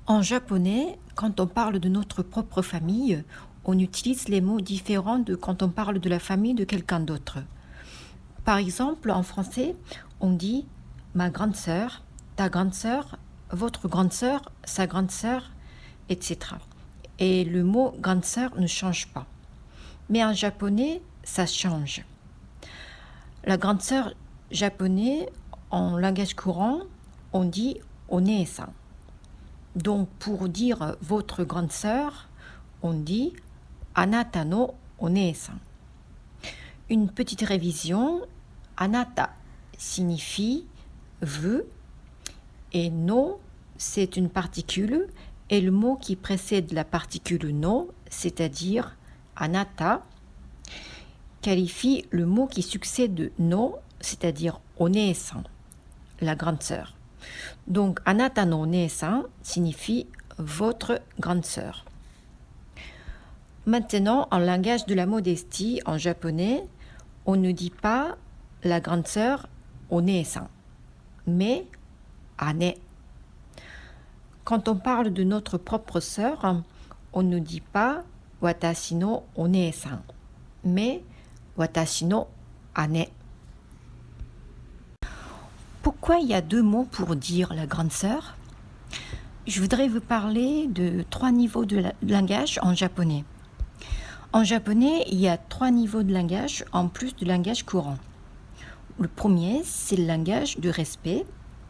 En japonais, quand on parle de notre propre famille, on utilise les mots différents de quand on parle de la famille de quelqu'un d'autre. Par exemple, en français, on dit ma grande sœur, ta grande sœur, votre grande sœur, sa grande sœur, etc. Et le mot grande sœur ne change pas. Mais en japonais, ça change. La grande sœur japonais, en langage courant, on dit one-san. Donc, pour dire votre grande sœur, on dit anata no one-san. Une petite révision, anata signifie vous et no, c'est une particule et le mot qui précède la particule no, c'est-à-dire anata, qualifie le mot qui succède no, c'est-à-dire one-san, la grande sœur. Donc, anata no one-san signifie votre grande sœur. Maintenant, en langage de la modestie, en japonais, on ne dit pas la grande sœur one-san, mais ane. Quand on parle de notre propre sœur, on ne dit pas watashi no one-san, mais watashi no ane. Pourquoi il y a deux mots pour dire la grande sœur? Je voudrais vous parler de 3 niveaux de langage en japonais. En japonais, il y a 3 niveaux de langage en plus du langage courant. Le premier, c'est le langage de respect,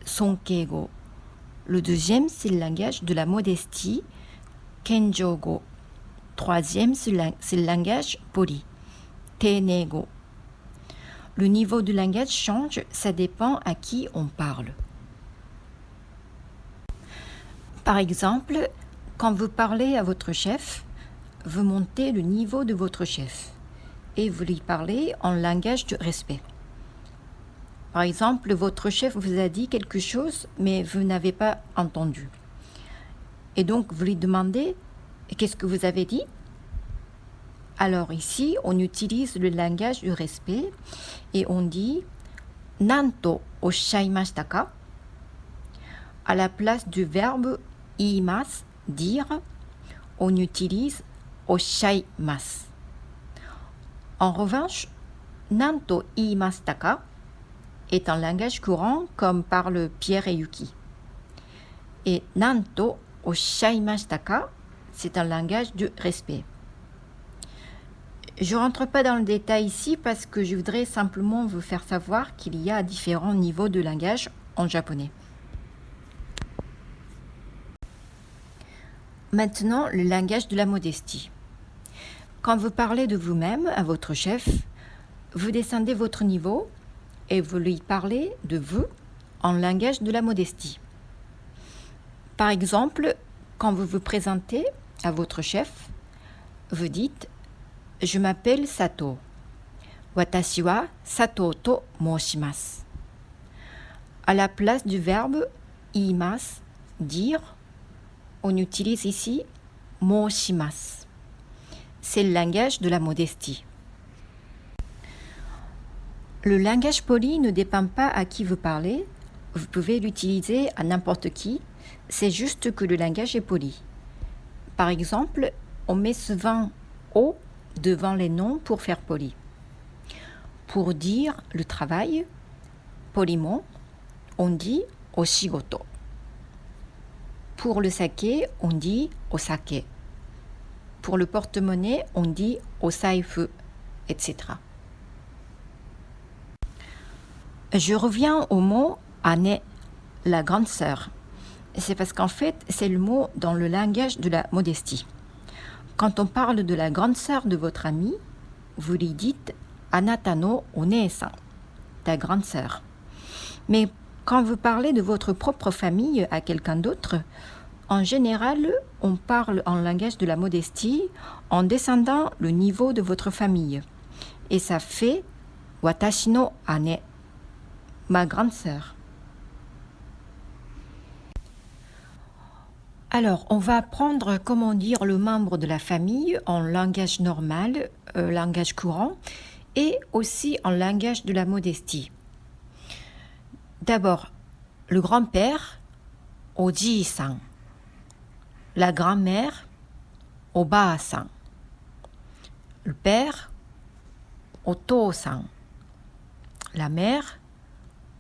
sonkeigo. Le deuxième, c'est le langage de la modestie, kenjougo. Troisième, c'est le langage poli, teinego. Le niveau du langage change, ça dépend à qui on parle. Par exemple, quand vous parlez à votre chef, vous montez le niveau de votre chef et vous lui parlez en langage de respect. Par exemple, votre chef vous a dit quelque chose, mais vous n'avez pas entendu. Et donc, vous lui demandez « Qu'est-ce que vous avez dit ?» Alors ici, on utilise le langage du respect et on dit « Nanto oshaimashita ka ?» À la place du verbe « iimasu » dire, on utilise « oshaimasu ». En revanche, « Nanto iimashita ka » est un langage courant comme parlent Pierre et Yuki. Et « Nanto oshaimashita ka » c'est un langage de respect. Je ne rentre pas dans le détail ici parce que je voudrais simplement vous faire savoir qu'il y a différents niveaux de langage en japonais. Maintenant, le langage de la modestie. Quand vous parlez de vous-même à votre chef, vous descendez votre niveau et vous lui parlez de vous en langage de la modestie. Par exemple, quand vous vous présentez à votre chef, vous dites « Je m'appelle Sato. Watashi wa Sato to moshimasu. » À la place du verbe « iimasu » dire, on utilise ici « moshimasu ». C'est le langage de la modestie. Le langage poli ne dépend pas à qui vous parlez. Vous pouvez l'utiliser à n'importe qui. C'est juste que le langage est poli. Par exemple, on met souvent « o » devant les noms pour faire poli. Pour dire le travail, poliment, on dit « oshigoto ». Pour le saké, on dit « osake ». Pour le porte-monnaie, on dit « osaifu », etc. Je reviens au mot « ane », la grande sœur. C'est parce qu'en fait, c'est le mot dans le langage de la modestie. Quand on parle de la grande sœur de votre ami, vous lui dites « anata no one-san », ta grande sœur. Mais quand vous parlez de votre propre famille à quelqu'un d'autre, en général, on parle en langage de la modestie en descendant le niveau de votre famille. Et ça fait « watashi no ane », ma grande sœur. Alors, on va apprendre comment dire le membre de la famille en langage normal, langage courant, et aussi en langage de la modestie. D'abord, le grand-père, oji-san. La grand-mère, おばあさん。Le père, お父さん。La mère,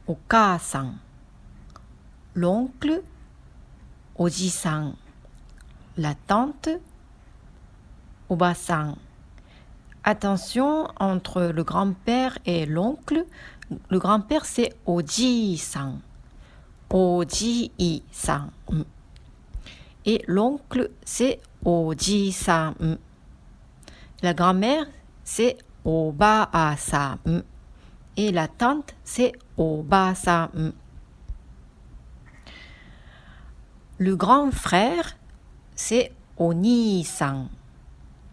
お母さん。L'oncle, おじさん。La tante, おばさん。Attention, entre le grand-père et l'oncle, le grand-père c'est おじいさん。おじいさん。Et l'oncle c'est おじさん。La grand-mère c'est おばあさん。Et la tante c'est おばさん。Le grand frère c'est お兄さん。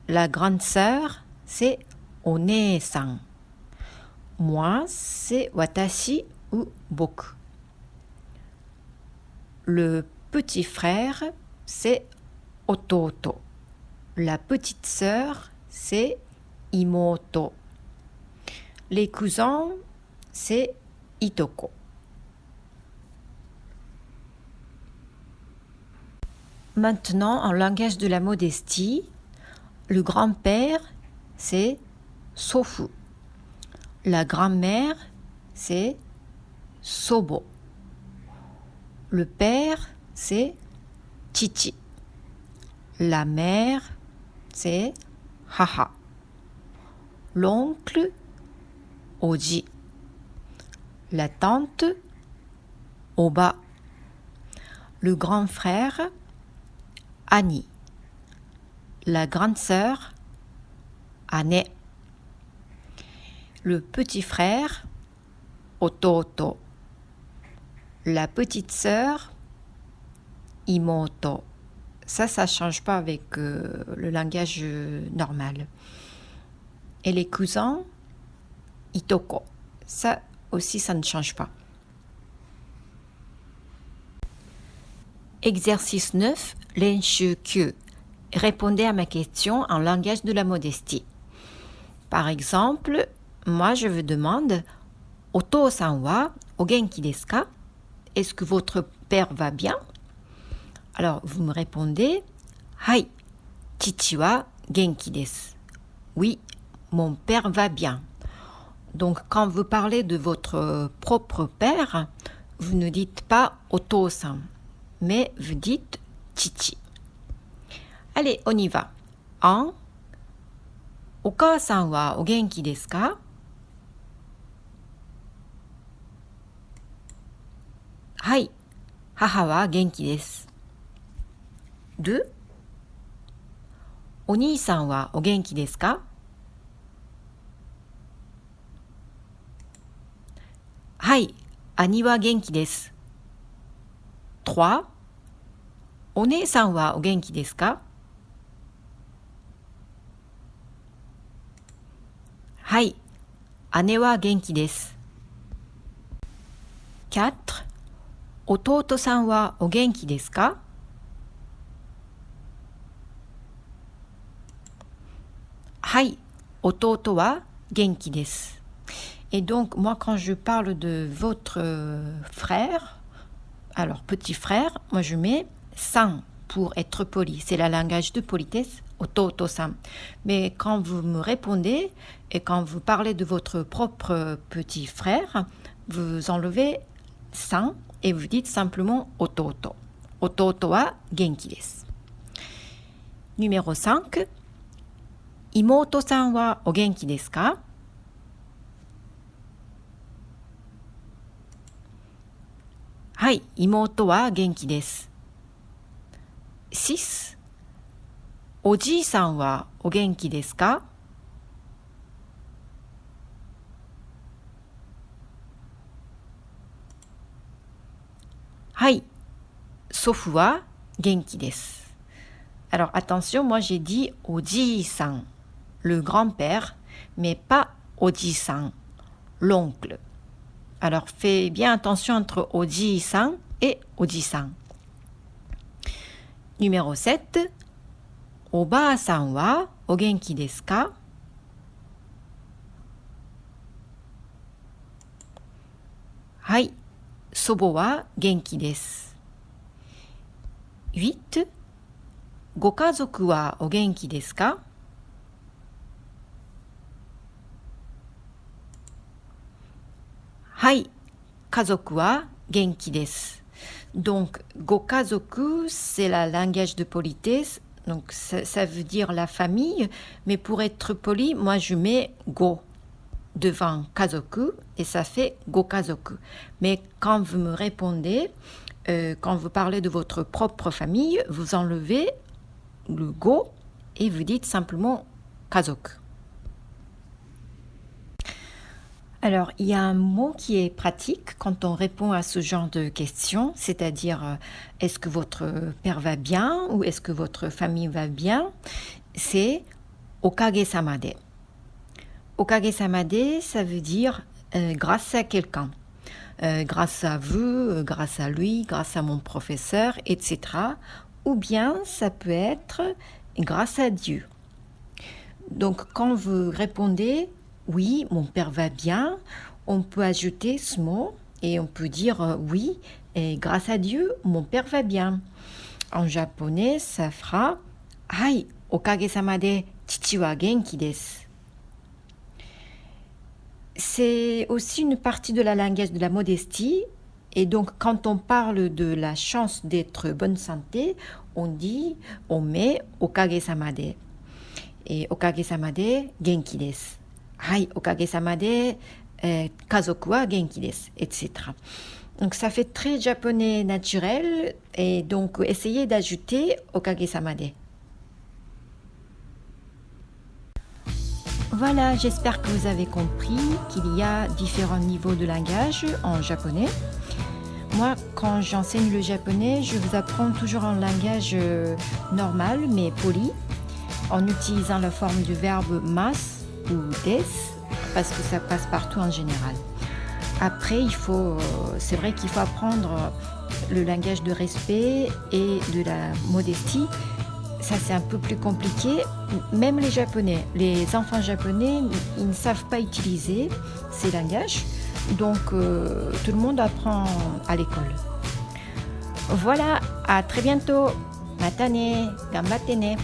La grande sœur c'est お姉さん。Moi c'est 私 ou 僕。Le petit frère c'est 弟。La petite sœur c'est 妹。Les cousins c'est いとこ。Maintenant, en langage de la modestie, le grand-père, c'est 祖父. La grand-mère, c'est 祖母. Le père, c'est 父. La mère, c'est 母. L'oncle, おじ. La tante, おば. Le grand frère, 兄. La grande sœur, 姉. Le petit frère, 弟. La petite sœur, 妹. Ça ne change pas avec le langage normal. Et les cousins, いとこ. Ça aussi, ça ne change pas. Exercice 9, 練習9. Répondez à ma question en langage de la modestie. Par exemple, moi je vous demande お父さんはお元気ですか? Est-ce que votre père va bien? Alors vous me répondez はい、父は元気です. Oui, mon père va bien. Donc quand vous parlez de votre propre père, vous ne dites pas お父さん, mais vous dites 父. Allez, on y va. 1. お母さんはお元気ですか? はい、母は元気です。2. お兄さんはお元気ですか? はい、兄は元気です。3. お姉さんはお元気ですか? はい、姉は元気です。4. 弟さんはお元気ですか? はい、弟は元気です。Et donc, moi, quand je parle de votre frère, alors petit frère, moi je mets さん pour être poli. C'est le langage de politesse, 弟さん. Mais quand vous me répondez et quand vous parlez de votre propre petit frère, vous enlevez さん et vous dites simplement 弟. 弟は元気です。Numéro 5. 妹さんはお元気ですか? はい、妹は元気です。6. おじいさんはお元気ですか? はい、祖父は元気です。Alors attention, moi j'ai dit おじいさん, le grand-père, mais pas おじさん, l'oncle. Alors fais bien attention entre おじいさん et おじさん. Numéro 7. おばあさんはお元気ですか? はい、祖母は元気です。8. ご家族はお元気ですか？はい、家族は元気です。Donc, gokazoku, c'est la langage de politesse. Donc, ça veut dire la famille. Mais pour être poli, moi, je mets go devant kazoku et ça fait gokazoku. Mais quand vous me répondez, quand vous parlez de votre propre famille, vous enlevez le go et vous dites simplement kazoku. Alors, il y a un mot qui est pratique quand on répond à ce genre de questions, c'est-à-dire est-ce que votre père va bien ou est-ce que votre famille va bien? C'est okage-samade. Okage-samade, ça veut dire grâce à quelqu'un. Grâce à vous, grâce à lui, grâce à mon professeur, etc. Ou bien ça peut être grâce à Dieu. Donc quand vous répondez oui, mon père va bien, on peut ajouter ce mot et on peut dire oui, et grâce à Dieu, mon père va bien. En japonais, ça fera Hai, okage-sama de chichi wa genki desu. C'est aussi une partie de la langage de la modestie. Et donc, quand on parle de la chance d'être bonne santé, on met okage-sama de. Et okage-sama de genki desu. Hai, okage-sama de kazoku wa genki desu, etc. Donc ça fait très japonais naturel et donc essayez d'ajouter okage-sama de. Voilà, j'espère que vous avez compris qu'il y a différents niveaux de langage en japonais. Moi, quand j'enseigne le japonais, je vous apprends toujours en langage normal mais poli, en utilisant la forme du verbe mas ou des, parce que ça passe partout en général. Après, c'est vrai qu'il faut apprendre le langage de respect et de la modestie. Ça, c'est un peu plus compliqué. Même les Japonais, les enfants japonais, ils ne savent pas utiliser ces langages. Donc, tout le monde apprend à l'école. Voilà, à très bientôt. Matane, gambatte ne.